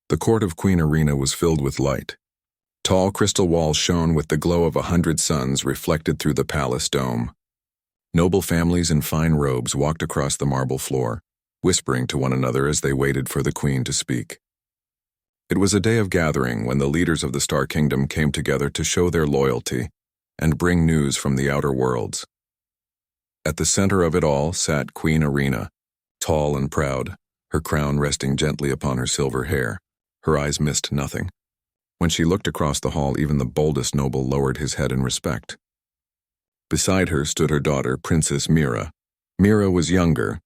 The court of Queen Irina was filled with light. Tall crystal walls shone with the glow of 100 suns reflected through the palace dome. Noble families in fine robes walked across the marble floor, whispering to one another as they waited for the queen to speak. It was a day of gathering when the leaders of the Star Kingdom came together to show their loyalty and bring news from the outer worlds. At the center of it all sat Queen Irina, tall and proud, her crown resting gently upon her silver hair. Her eyes missed nothing. When she looked across the hall, even the boldest noble lowered his head in respect. Beside her stood her daughter, Princess Mira. Mira was younger,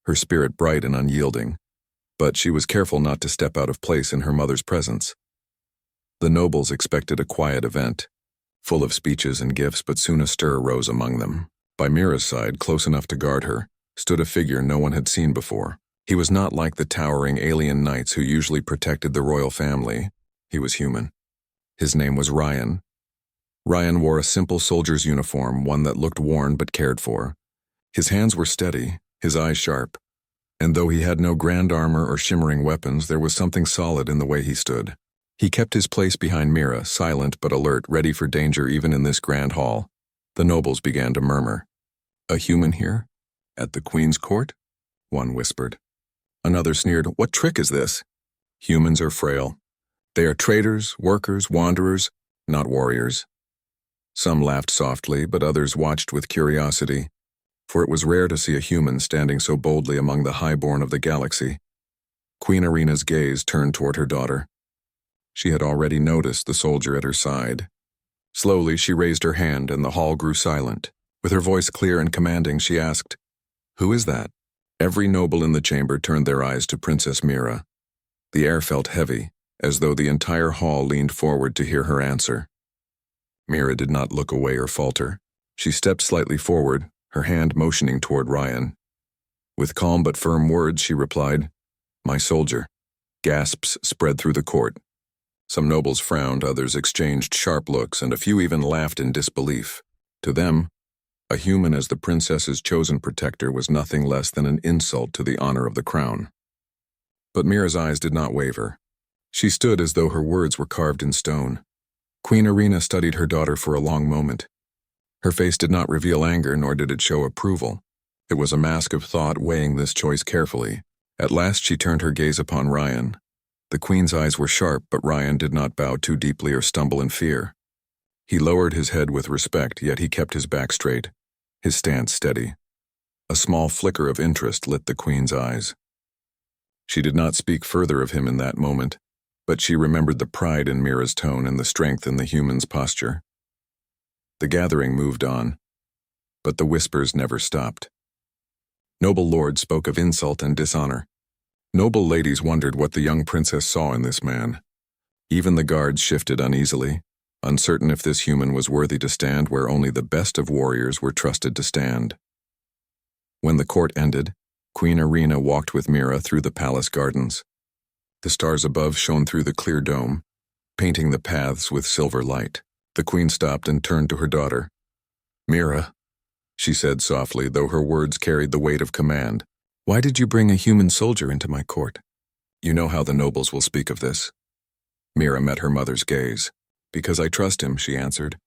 her spirit bright and unyielding, but she was careful not to step out of place in her mother's presence. The nobles expected a quiet event, full of speeches and gifts, but soon a stir arose among them. By Mira's side, close enough to guard her, stood a figure no one had seen before. He was not like the towering alien knights who usually protected the royal family. He was human. His name was Ryan. Ryan wore a simple soldier's uniform, one that looked worn but cared for. His hands were steady, his eyes sharp, and though he had no grand armor or shimmering weapons, there was something solid in the way he stood. He kept his place behind Mira, silent but alert, ready for danger even in this grand hall. The nobles began to murmur. "A human here? At the queen's court?" one whispered. Another sneered, "What trick is this?" Humans are frail. They are traitors, workers, wanderers, not warriors. Some laughed softly, but others watched with curiosity, for it was rare to see a human standing so boldly among the highborn of the galaxy. Queen Irina's gaze turned toward her daughter. She had already noticed the soldier at her side. Slowly she raised her hand and the hall grew silent. With her voice clear and commanding, she asked, "Who is that?" Every noble in the chamber turned their eyes to Princess Mira. The air felt heavy, as though the entire hall leaned forward to hear her answer. Mira did not look away or falter. She stepped slightly forward, her hand motioning toward Ryan. With calm but firm words, she replied, "My soldier." Gasps spread through the court. Some nobles frowned, others exchanged sharp looks, and a few even laughed in disbelief. To them, a human as the princess's chosen protector was nothing less than an insult to the honor of the crown. But Mira's eyes did not waver. She stood as though her words were carved in stone. Queen Irina studied her daughter for a long moment. Her face did not reveal anger, nor did it show approval. It was a mask of thought weighing this choice carefully. At last she turned her gaze upon Ryan. The queen's eyes were sharp, but Ryan did not bow too deeply or stumble in fear. He lowered his head with respect, yet he kept his back straight, his stance steady. A small flicker of interest lit the queen's eyes. She did not speak further of him in that moment, but she remembered the pride in Mira's tone and the strength in the human's posture. The gathering moved on, but the whispers never stopped. Noble lords spoke of insult and dishonor. Noble ladies wondered what the young princess saw in this man. Even the guards shifted uneasily, uncertain if this human was worthy to stand where only the best of warriors were trusted to stand. When the court ended, Queen Irina walked with Mira through the palace gardens. The stars above shone through the clear dome, painting the paths with silver light. The queen stopped and turned to her daughter. "Mira," she said softly, though her words carried the weight of command, "why did you bring a human soldier into my court? You know how the nobles will speak of this." Mira met her mother's gaze. "Because I trust him," she answered.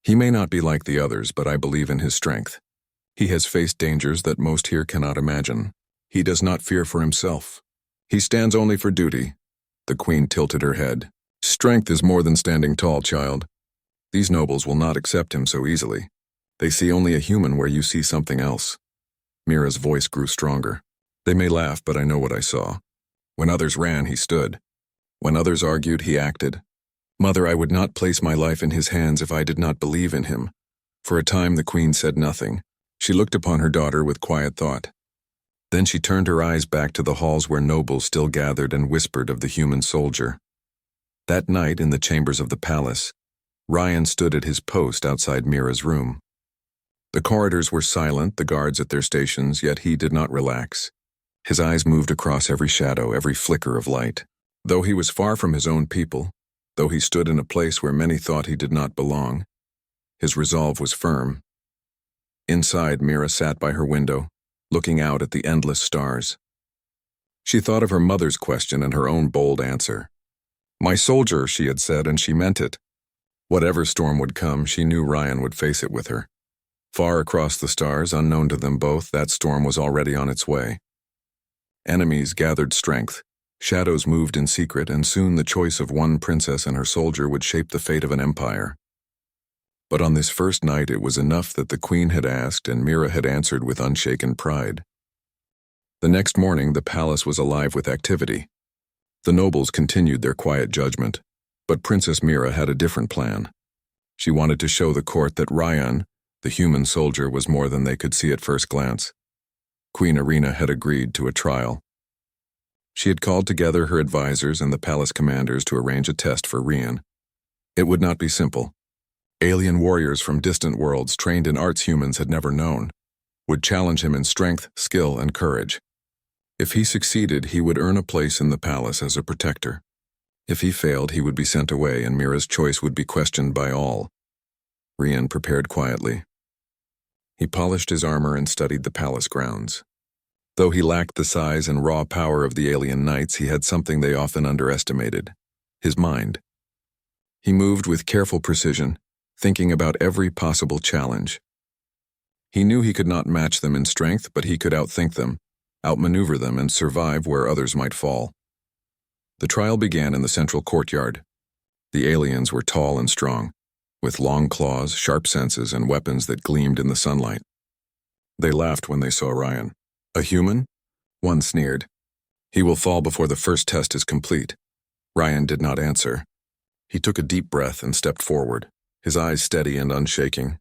"He may not be like the others, but I believe in his strength. He has faced dangers that most here cannot imagine. He does not fear for himself. He stands only for duty." The queen tilted her head. "Strength is more than standing tall, child. These nobles will not accept him so easily. They see only a human where you see something else." Mira's voice grew stronger. "They may laugh, but I know what I saw. When others ran, he stood. When others argued, he acted. Mother, I would not place my life in his hands if I did not believe in him." For a time the queen said nothing. She looked upon her daughter with quiet thought. Then she turned her eyes back to the halls where nobles still gathered and whispered of the human soldier. That night, in the chambers of the palace, Ryan stood at his post outside Mira's room. The corridors were silent, the guards at their stations, yet he did not relax. His eyes moved across every shadow, every flicker of light. Though he was far from his own people, though he stood in a place where many thought he did not belong, his resolve was firm. Inside, Mira sat by her window, looking out at the endless stars. She thought of her mother's question and her own bold answer. "My soldier," she had said, and she meant it. Whatever storm would come, she knew Ryan would face it with her. Far across the stars, unknown to them both, that storm was already on its way. Enemies gathered strength. Shadows moved in secret, and soon the choice of one princess and her soldier would shape the fate of an empire. But on this first night it was enough that the queen had asked and Mira had answered with unshaken pride. The next morning the palace was alive with activity. The nobles continued their quiet judgment, but Princess Mira had a different plan. She wanted to show the court that Ryan, the human soldier, was more than they could see at first glance. Queen Irina had agreed to a trial. She had called together her advisors and the palace commanders to arrange a test for Ryan. It would not be simple. Alien warriors from distant worlds trained in arts humans had never known would challenge him in strength, skill, and courage. If he succeeded, he would earn a place in the palace as a protector. If he failed, he would be sent away and Mira's choice would be questioned by all. Ryan prepared quietly. He polished his armor and studied the palace grounds. Though he lacked the size and raw power of the alien knights, he had something they often underestimated: his mind. He moved with careful precision, thinking about every possible challenge. He knew he could not match them in strength, but he could outthink them, outmaneuver them, and survive where others might fall. The trial began in the central courtyard. The aliens were tall and strong, with long claws, sharp senses, and weapons that gleamed in the sunlight. They laughed when they saw Ryan. "A human?" One sneered. "He will fall before the first test is complete." Ryan did not answer. He took a deep breath and stepped forward, his eyes steady and unshaking.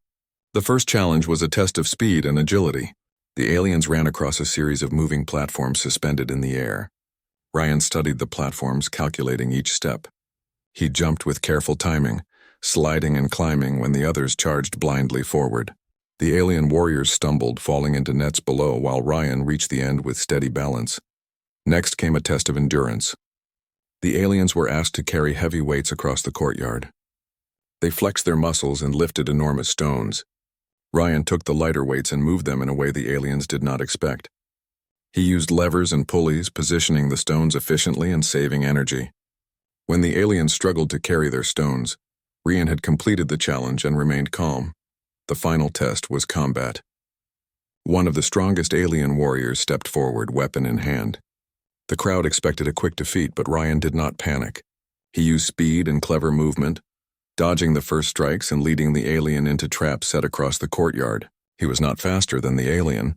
The first challenge was a test of speed and agility. The aliens ran across a series of moving platforms suspended in the air. Ryan studied the platforms, calculating each step. He jumped with careful timing, sliding and climbing when the others charged blindly forward. The alien warriors stumbled, falling into nets below, while Ryan reached the end with steady balance. Next came a test of endurance. The aliens were asked to carry heavy weights across the courtyard. They flexed their muscles and lifted enormous stones. Ryan took the lighter weights and moved them in a way the aliens did not expect. He used levers and pulleys, positioning the stones efficiently and saving energy. When the aliens struggled to carry their stones, Ryan had completed the challenge and remained calm. The final test was combat. One of the strongest alien warriors stepped forward, weapon in hand. The crowd expected a quick defeat, but Ryan did not panic. He used speed and clever movement, dodging the first strikes and leading the alien into traps set across the courtyard. He was not faster than the alien,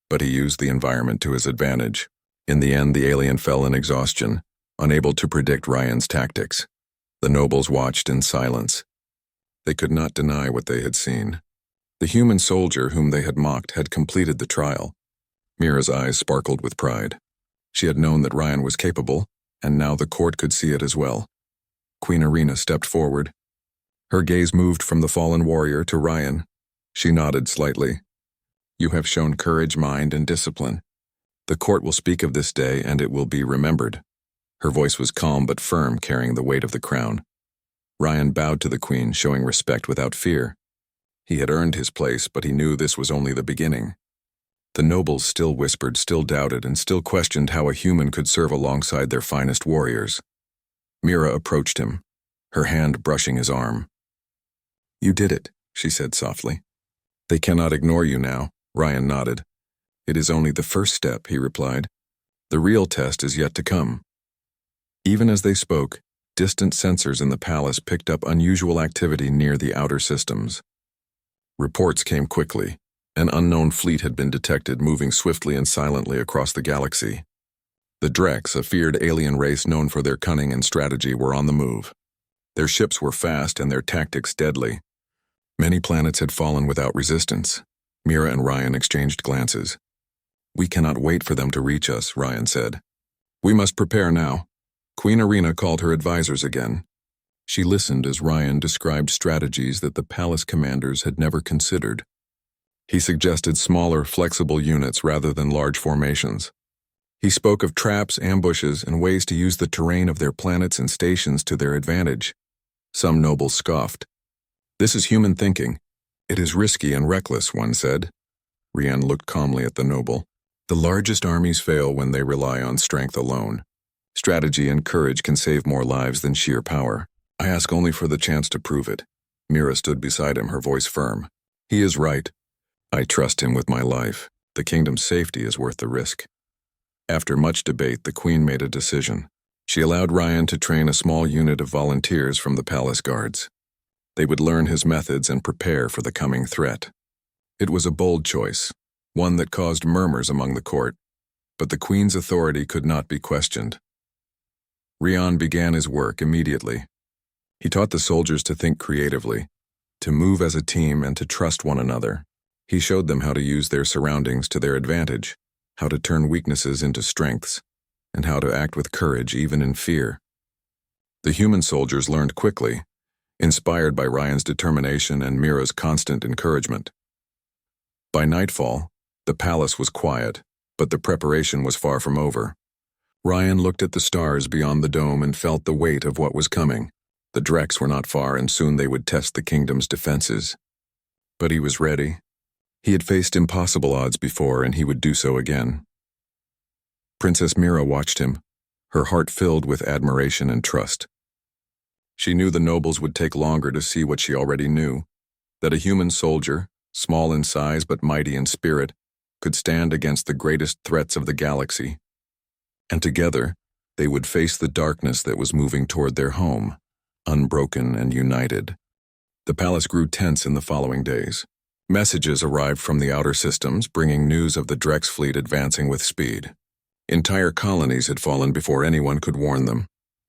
but he used the environment to his advantage. In the end, the alien fell in exhaustion, unable to predict Ryan's tactics. The nobles watched in silence. They could not deny what they had seen. The human soldier whom they had mocked had completed the trial. Mira's eyes sparkled with pride. She had known that Ryan was capable, and now the court could see it as well. Queen Irina stepped forward. Her gaze moved from the fallen warrior to Ryan. She nodded slightly. "You have shown courage, mind, and discipline. The court will speak of this day, and it will be remembered." Her voice was calm but firm, carrying the weight of the crown. Ryan bowed to the queen, showing respect without fear. He had earned his place, but he knew this was only the beginning. The nobles still whispered, still doubted, and still questioned how a human could serve alongside their finest warriors. Mira approached him, her hand brushing his arm. "You did it," she said softly. "They cannot ignore you now." Ryan nodded. "It is only the first step," he replied. "The real test is yet to come." Even as they spoke, distant sensors in the palace picked up unusual activity near the outer systems. Reports came quickly. An unknown fleet had been detected, moving swiftly and silently across the galaxy. The Drex, a feared alien race known for their cunning and strategy, were on the move. Their ships were fast and their tactics deadly. Many planets had fallen without resistance. Mira and Ryan exchanged glances. "We cannot wait for them to reach us," Ryan said. "We must prepare now." Queen Irina called her advisors again. She listened as Ryan described strategies that the palace commanders had never considered. He suggested smaller, flexible units rather than large formations. He spoke of traps, ambushes, and ways to use the terrain of their planets and stations to their advantage. Some nobles scoffed. "This is human thinking. It is risky and reckless," one said. Ryan looked calmly at the noble. The largest armies fail when they rely on strength alone. Strategy and courage can save more lives than sheer power. I ask only for the chance to prove it. Mira stood beside him, her voice firm. He is right. I trust him with my life. The kingdom's safety is worth the risk. After much debate, the queen made a decision. She allowed Ryan to train a small unit of volunteers from the palace guards. They would learn his methods and prepare for the coming threat. It was a bold choice, one that caused murmurs among the court, but the queen's authority could not be questioned. Ryan began his work immediately. He taught the soldiers to think creatively, to move as a team and to trust one another. He showed them how to use their surroundings to their advantage, how to turn weaknesses into strengths, and how to act with courage even in fear. The human soldiers learned quickly, inspired by Ryan's determination and Mira's constant encouragement. By nightfall, the palace was quiet, but the preparation was far from over. Ryan looked at the stars beyond the dome and felt the weight of what was coming. The Drex were not far, and soon they would test the kingdom's defenses. But he was ready. He had faced impossible odds before, and he would do so again. Princess Mira watched him, her heart filled with admiration and trust. She knew the nobles would take longer to see what she already knew, that a human soldier, small in size but mighty in spirit, could stand against the greatest threats of the galaxy. And together, they would face the darkness that was moving toward their home, unbroken and united. The palace grew tense in the following days. Messages arrived from the outer systems, bringing news of the Drex fleet advancing with speed. Entire colonies had fallen before anyone could warn them.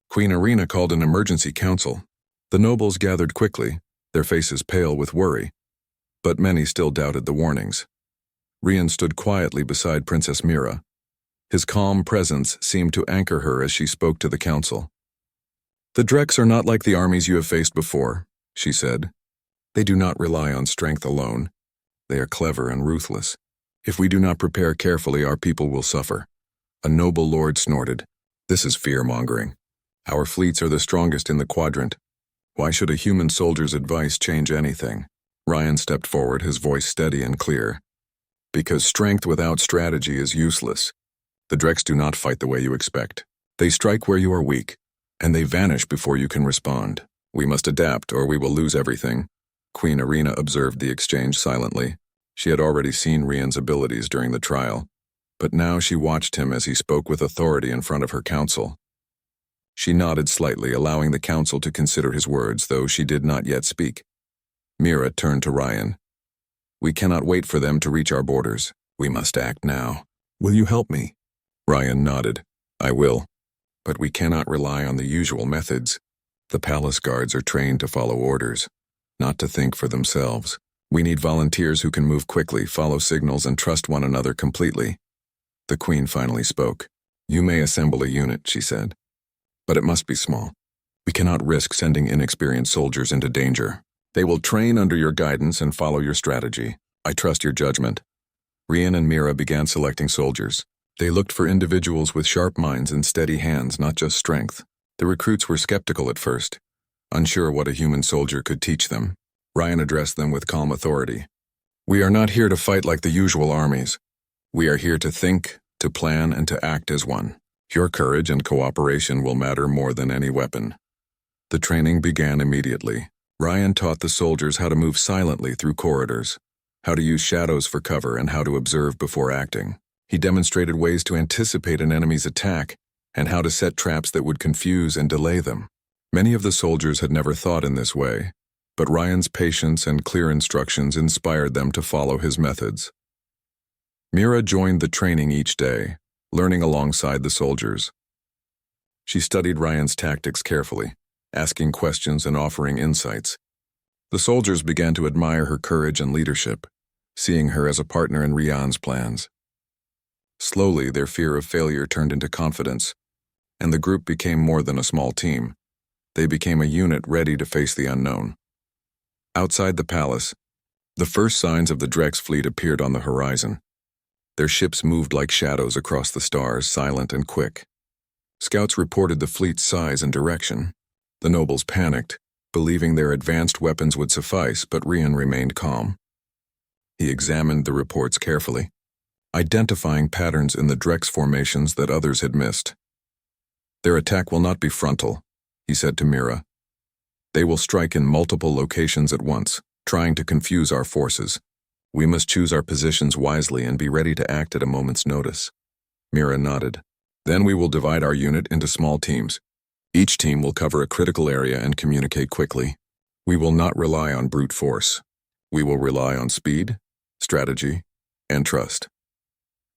Queen Irina called an emergency council. The nobles gathered quickly, their faces pale with worry, but many still doubted the warnings. Ryan stood quietly beside Princess Mira. His calm presence seemed to anchor her as she spoke to the council. "The Drex are not like the armies you have faced before," she said. "They do not rely on strength alone. They are clever and ruthless. If we do not prepare carefully, our people will suffer." A noble lord snorted. "This is fear-mongering. Our fleets are the strongest in the quadrant. Why should a human soldier's advice change anything?" Ryan stepped forward, his voice steady and clear. "Because strength without strategy is useless. The Drex do not fight the way you expect. They strike where you are weak, and they vanish before you can respond. We must adapt, or we will lose everything." Queen Irina observed the exchange silently. She had already seen Ryan's abilities during the trial, but now she watched him as he spoke with authority in front of her council. She nodded slightly, allowing the council to consider his words, though she did not yet speak. Mira turned to Ryan. "We cannot wait for them to reach our borders. We must act now. Will you help me?" Ryan nodded. "I will. But we cannot rely on the usual methods. The palace guards are trained to follow orders, not to think for themselves. We need volunteers who can move quickly, follow signals, and trust one another completely." The queen finally spoke. "You may assemble a unit," she said, "but it must be small. We cannot risk sending inexperienced soldiers into danger. They will train under your guidance and follow your strategy. I trust your judgment." Ryan and Mira began selecting soldiers. They looked for individuals with sharp minds and steady hands, not just strength. The recruits were skeptical at first, unsure what a human soldier could teach them. Ryan addressed them with calm authority. "We are not here to fight like the usual armies. We are here to think, to plan, and to act as one. Your courage and cooperation will matter more than any weapon." The training began immediately. Ryan taught the soldiers how to move silently through corridors, how to use shadows for cover, and how to observe before acting. He demonstrated ways to anticipate an enemy's attack and how to set traps that would confuse and delay them. Many of the soldiers had never thought in this way, but Ryan's patience and clear instructions inspired them to follow his methods. Mira joined the training each day, learning alongside the soldiers. She studied Ryan's tactics carefully, asking questions and offering insights. The soldiers began to admire her courage and leadership, seeing her as a partner in Ryan's plans. Slowly, their fear of failure turned into confidence, and the group became more than a small team. They became a unit ready to face the unknown. Outside the palace, the first signs of the Drex fleet appeared on the horizon. Their ships moved like shadows across the stars, silent and quick. Scouts reported the fleet's size and direction. The nobles panicked, believing their advanced weapons would suffice, but Ryan remained calm. He examined the reports carefully. identifying patterns in the Drex formations that others had missed. "Their attack will not be frontal," he said to Mira. "They will strike in multiple locations at once, trying to confuse our forces. We must choose our positions wisely and be ready to act at a moment's notice." Mira nodded. "Then we will divide our unit into small teams. Each team will cover a critical area and communicate quickly. We will not rely on brute force. We will rely on speed, strategy, and trust."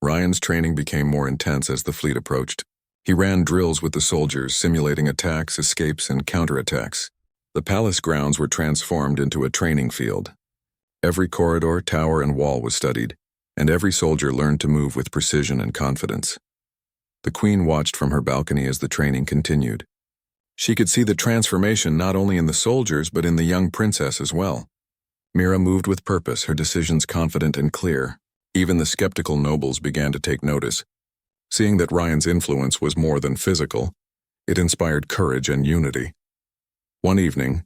Ryan's training became more intense as the fleet approached. He ran drills with the soldiers, simulating attacks, escapes, and counterattacks. The palace grounds were transformed into a training field. Every corridor, tower, and wall was studied, and every soldier learned to move with precision and confidence. The queen watched from her balcony as the training continued. She could see the transformation not only in the soldiers but in the young princess as well. Mira moved with purpose, her decisions confident and clear. Even the skeptical nobles began to take notice. Seeing that Ryan's influence was more than physical, it inspired courage and unity. One evening,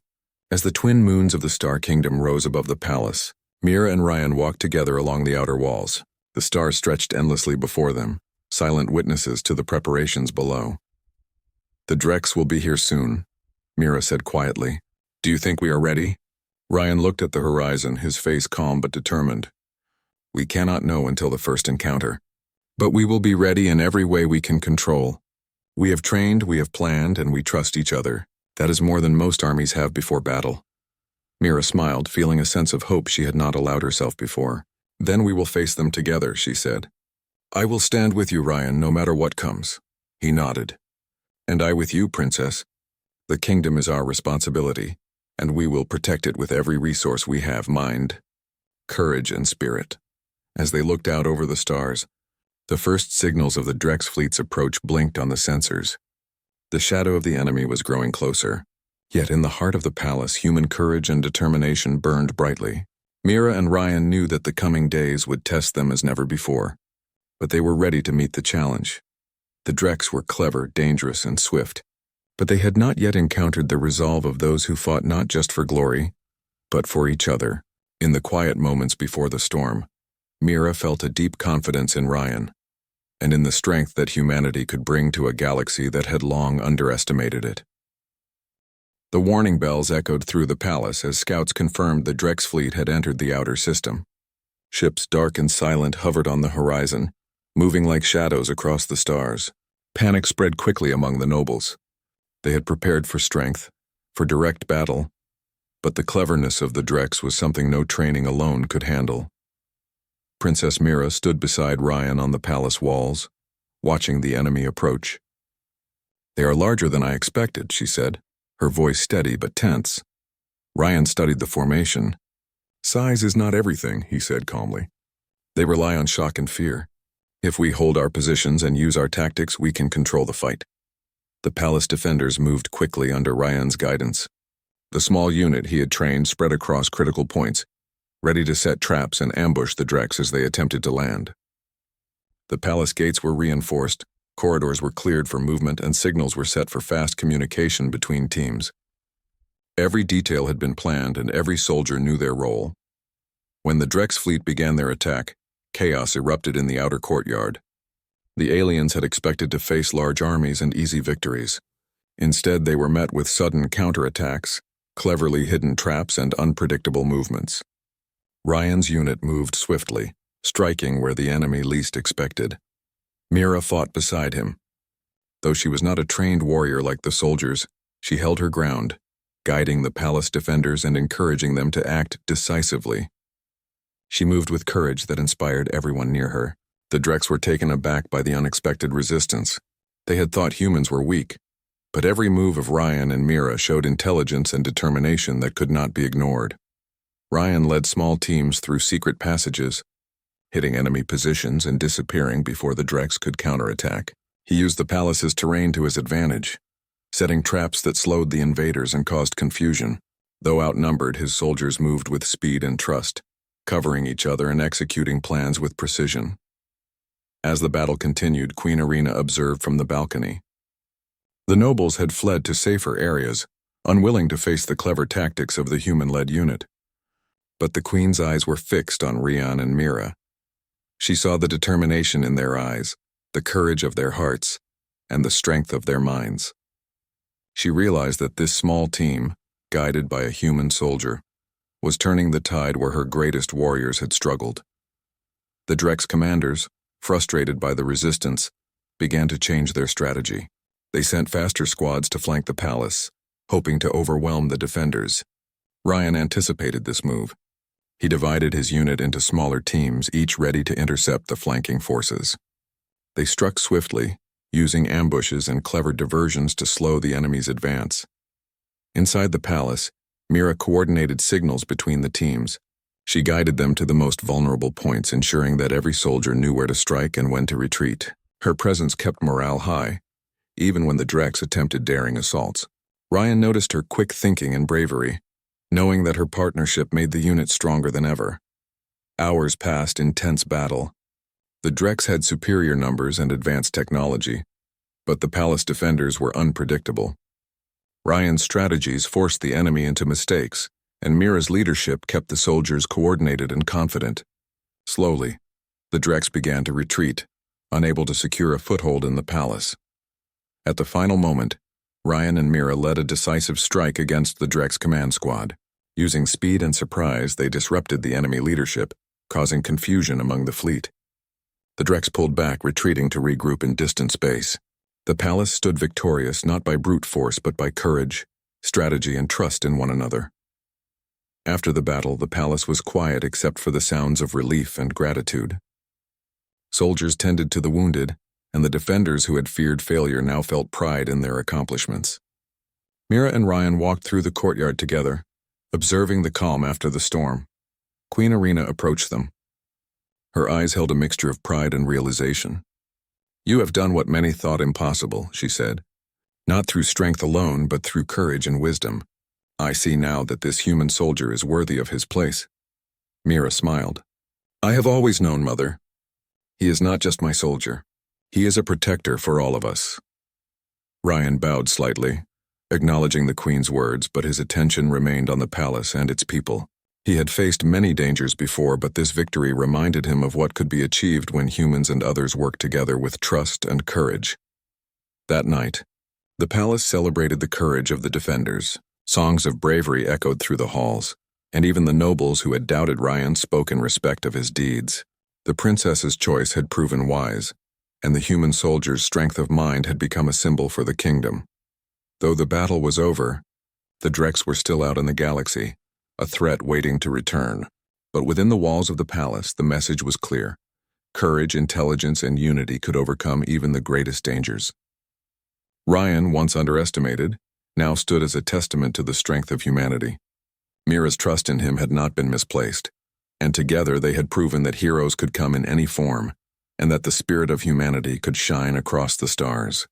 as the twin moons of the Star Kingdom rose above the palace, Mira and Ryan walked together along the outer walls. The stars stretched endlessly before them, silent witnesses to the preparations below. "The Drex will be here soon," Mira said quietly. "Do you think we are ready?" Ryan looked at the horizon, his face calm but determined. "We cannot know until the first encounter. But we will be ready in every way we can control. We have trained, we have planned, and we trust each other. That is more than most armies have before battle." Mira smiled, feeling a sense of hope she had not allowed herself before. "Then we will face them together," she said. "I will stand with you, Ryan, no matter what comes." He nodded. "And I with you, Princess. The kingdom is our responsibility, and we will protect it with every resource we have: mind, courage, and spirit." As they looked out over the stars, the first signals of the Drex fleet's approach blinked on the sensors. The shadow of the enemy was growing closer. Yet in the heart of the palace, human courage and determination burned brightly. Mira and Ryan knew that the coming days would test them as never before, but they were ready to meet the challenge. The Drex were clever, dangerous, and swift, but they had not yet encountered the resolve of those who fought not just for glory, but for each other. In the quiet moments before the storm, Mira felt a deep confidence in Ryan, and in the strength that humanity could bring to a galaxy that had long underestimated it. The warning bells echoed through the palace as scouts confirmed the Drex fleet had entered the outer system. Ships dark and silent hovered on the horizon, moving like shadows across the stars. Panic spread quickly among the nobles. They had prepared for strength, for direct battle, but the cleverness of the Drex was something no training alone could handle. Princess Mira stood beside Ryan on the palace walls, watching the enemy approach. "They are larger than I expected," she said, her voice steady but tense. Ryan studied the formation. "Size is not everything," he said calmly. "They rely on shock and fear. If we hold our positions and use our tactics, we can control the fight." The palace defenders moved quickly under Ryan's guidance. The small unit he had trained spread across critical points, ready to set traps and ambush the Drex as they attempted to land. The palace gates were reinforced, corridors were cleared for movement, and signals were set for fast communication between teams. Every detail had been planned, and every soldier knew their role. When the Drex fleet began their attack, chaos erupted in the outer courtyard. The aliens had expected to face large armies and easy victories. Instead, they were met with sudden counterattacks, cleverly hidden traps, and unpredictable movements. Ryan's unit moved swiftly, striking where the enemy least expected. Mira fought beside him. Though she was not a trained warrior like the soldiers, she held her ground, guiding the palace defenders and encouraging them to act decisively. She moved with courage that inspired everyone near her. The Drex were taken aback by the unexpected resistance. They had thought humans were weak, but every move of Ryan and Mira showed intelligence and determination that could not be ignored. Ryan led small teams through secret passages, hitting enemy positions and disappearing before the Drex could counterattack. He used the palace's terrain to his advantage, setting traps that slowed the invaders and caused confusion. Though outnumbered, his soldiers moved with speed and trust, covering each other and executing plans with precision. As the battle continued, Queen Irina observed from the balcony. The nobles had fled to safer areas, unwilling to face the clever tactics of the human-led unit. But the queen's eyes were fixed on Ryan and Mira. She saw the determination in their eyes, the courage of their hearts, and the strength of their minds. She realized that this small team, guided by a human soldier, was turning the tide where her greatest warriors had struggled. The Drex commanders, frustrated by the resistance, began to change their strategy. They sent faster squads to flank the palace, hoping to overwhelm the defenders. Ryan anticipated this move. He divided his unit into smaller teams, each ready to intercept the flanking forces. They struck swiftly, using ambushes and clever diversions to slow the enemy's advance. Inside the palace, Mira coordinated signals between the teams. She guided them to the most vulnerable points, ensuring that every soldier knew where to strike and when to retreat. Her presence kept morale high, even when the Drex attempted daring assaults. Ryan noticed her quick thinking and bravery, knowing that her partnership made the unit stronger than ever. Hours passed in tense battle. The Drex had superior numbers and advanced technology, but the palace defenders were unpredictable. Ryan's strategies forced the enemy into mistakes, and Mira's leadership kept the soldiers coordinated and confident. Slowly, the Drex began to retreat, unable to secure a foothold in the palace. At the final moment, Ryan and Mira led a decisive strike against the Drex command squad. Using speed and surprise, they disrupted the enemy leadership, causing confusion among the fleet. The Drex pulled back, retreating to regroup in distant space. The palace stood victorious not by brute force but by courage, strategy, and trust in one another. After the battle, the palace was quiet except for the sounds of relief and gratitude. Soldiers tended to the wounded, and the defenders who had feared failure now felt pride in their accomplishments. Mira and Ryan walked through the courtyard together, observing the calm after the storm. Queen Irina approached them. Her eyes held a mixture of pride and realization. "You have done what many thought impossible," she said. "Not through strength alone, but through courage and wisdom. I see now that this human soldier is worthy of his place." Mira smiled. "I have always known, Mother. He is not just my soldier. He is a protector for all of us." Ryan bowed slightly, acknowledging the Queen's words, but his attention remained on the palace and its people. He had faced many dangers before, but this victory reminded him of what could be achieved when humans and others work together with trust and courage. That night, the palace celebrated the courage of the defenders. Songs of bravery echoed through the halls, and even the nobles who had doubted Ryan spoke in respect of his deeds. The princess's choice had proven wise, and the human soldier's strength of mind had become a symbol for the kingdom. Though the battle was over, the Drex were still out in the galaxy, a threat waiting to return. But within the walls of the palace, the message was clear. Courage, intelligence, and unity could overcome even the greatest dangers. Ryan, once underestimated, now stood as a testament to the strength of humanity. Mira's trust in him had not been misplaced, and together they had proven that heroes could come in any form, and that the spirit of humanity could shine across the stars.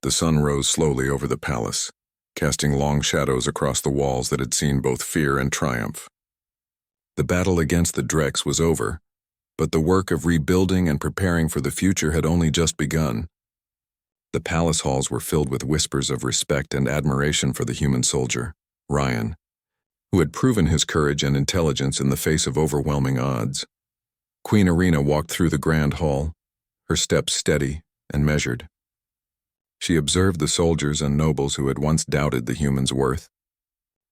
The sun rose slowly over the palace, casting long shadows across the walls that had seen both fear and triumph. The battle against the Drex was over, but the work of rebuilding and preparing for the future had only just begun. The palace halls were filled with whispers of respect and admiration for the human soldier, Ryan, who had proven his courage and intelligence in the face of overwhelming odds. Queen Irina walked through the grand hall, her steps steady and measured. She observed the soldiers and nobles who had once doubted the human's worth.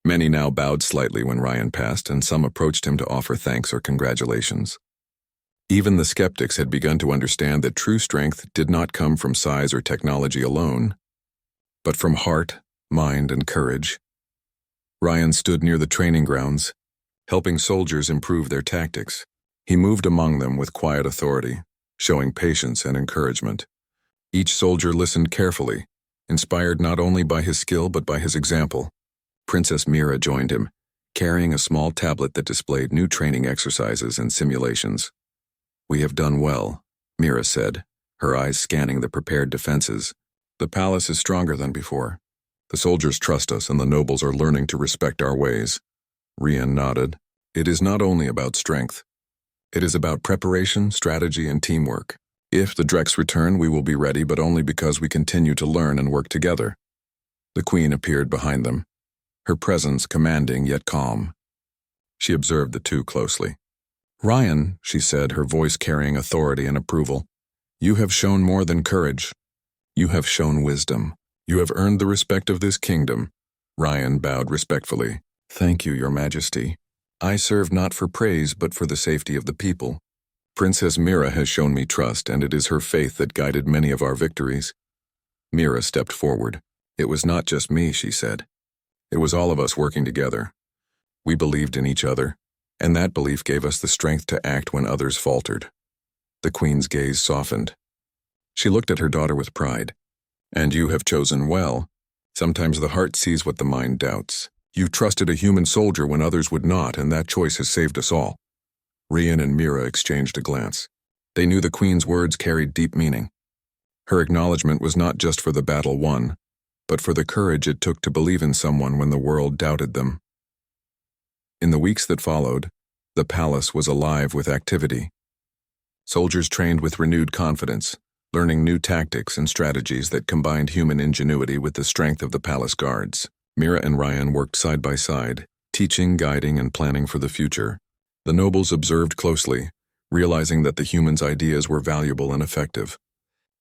Many now bowed slightly when Ryan passed, and some approached him to offer thanks or congratulations. Even the skeptics had begun to understand that true strength did not come from size or technology alone, but from heart, mind, and courage. Ryan stood near the training grounds, helping soldiers improve their tactics. He moved among them with quiet authority, showing patience and encouragement. Each soldier listened carefully, inspired not only by his skill but by his example. Princess Mira joined him, carrying a small tablet that displayed new training exercises and simulations. "We have done well," Mira said, her eyes scanning the prepared defenses. "The palace is stronger than before. The soldiers trust us and the nobles are learning to respect our ways." Ryan nodded. "It is not only about strength. It is about preparation, strategy, and teamwork. If the Drex return, we will be ready, but only because we continue to learn and work together." The Queen appeared behind them, her presence commanding yet calm. She observed the two closely. Ryan, she said, her voice carrying authority and approval, you have shown more than courage. You have shown wisdom. You have earned the respect of this kingdom. Ryan bowed respectfully. Thank you, Your Majesty. I serve not for praise but for the safety of the people. Princess Mira has shown me trust, and it is her faith that guided many of our victories. Mira stepped forward. It was not just me, she said. It was all of us working together. We believed in each other, and that belief gave us the strength to act when others faltered. The Queen's gaze softened. She looked at her daughter with pride. And you have chosen well. Sometimes the heart sees what the mind doubts. You trusted a human soldier when others would not, and that choice has saved us all. Rian and Mira exchanged a glance. They knew the Queen's words carried deep meaning. Her acknowledgement was not just for the battle won, but for the courage it took to believe in someone when the world doubted them. In the weeks that followed, the palace was alive with activity. Soldiers trained with renewed confidence, learning new tactics and strategies that combined human ingenuity with the strength of the palace guards. Mira and Ryan worked side by side, teaching, guiding, and planning for the future. The nobles observed closely, realizing that the humans' ideas were valuable and effective.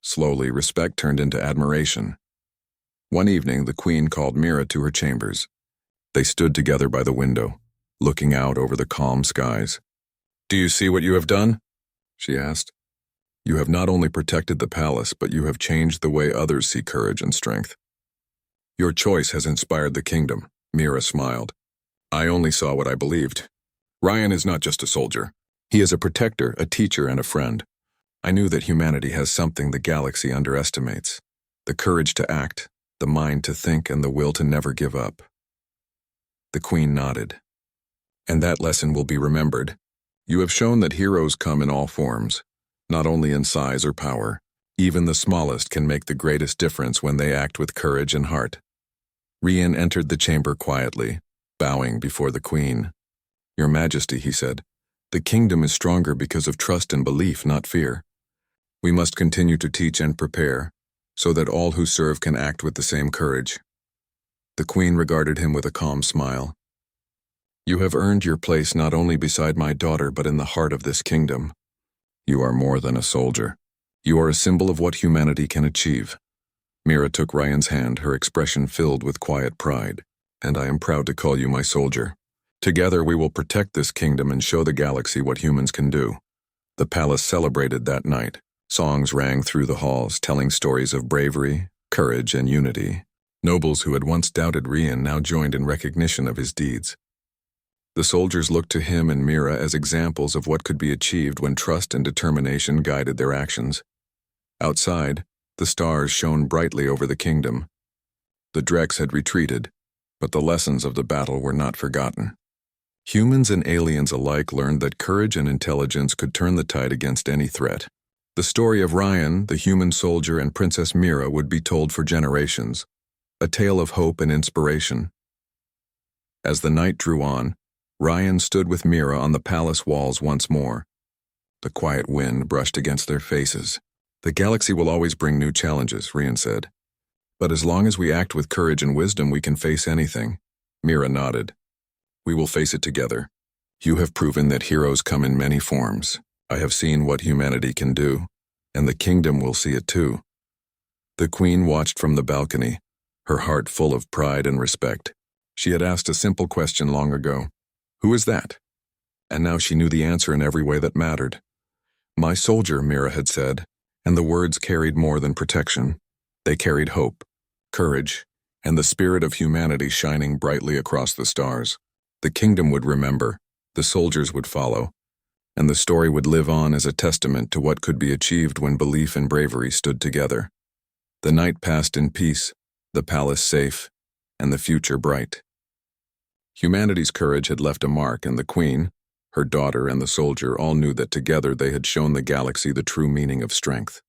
Slowly, respect turned into admiration. One evening, the Queen called Mira to her chambers. They stood together by the window, looking out over the calm skies. "Do you see what you have done?" she asked. "You have not only protected the palace, but you have changed the way others see courage and strength. Your choice has inspired the kingdom." Mira smiled. "I only saw what I believed. Ryan is not just a soldier. He is a protector, a teacher, and a friend. I knew that humanity has something the galaxy underestimates: the courage to act, the mind to think, and the will to never give up." The Queen nodded. "And that lesson will be remembered. You have shown that heroes come in all forms, not only in size or power. Even the smallest can make the greatest difference when they act with courage and heart." Rian entered the chamber quietly, bowing before the Queen. "Your Majesty," he said, "the kingdom is stronger because of trust and belief, not fear. We must continue to teach and prepare, so that all who serve can act with the same courage." The Queen regarded him with a calm smile. "You have earned your place not only beside my daughter but in the heart of this kingdom. You are more than a soldier. You are a symbol of what humanity can achieve." Mira took Ryan's hand, her expression filled with quiet pride. "And I am proud to call you my soldier. Together we will protect this kingdom and show the galaxy what humans can do." The palace celebrated that night. Songs rang through the halls, telling stories of bravery, courage, and unity. Nobles who had once doubted Rian now joined in recognition of his deeds. The soldiers looked to him and Mira as examples of what could be achieved when trust and determination guided their actions. Outside, the stars shone brightly over the kingdom. The Drex had retreated, but the lessons of the battle were not forgotten. Humans and aliens alike learned that courage and intelligence could turn the tide against any threat. The story of Ryan, the human soldier, and Princess Mira would be told for generations, a tale of hope and inspiration. As the night drew on, Ryan stood with Mira on the palace walls once more. The quiet wind brushed against their faces. "The galaxy will always bring new challenges," Rian said. "But as long as we act with courage and wisdom, we can face anything." Mira nodded. "We will face it together. You have proven that heroes come in many forms. I have seen what humanity can do, and the kingdom will see it too." The Queen watched from the balcony, her heart full of pride and respect. She had asked a simple question long ago: "Who is that?" And now she knew the answer in every way that mattered. "My soldier," Mira had said, and the words carried more than protection. They carried hope, courage, and the spirit of humanity shining brightly across the stars. The kingdom would remember, the soldiers would follow, and the story would live on as a testament to what could be achieved when belief and bravery stood together. The night passed in peace, the palace safe, and the future bright. Humanity's courage had left a mark, and the Queen, her daughter, and the soldier all knew that together they had shown the galaxy the true meaning of strength.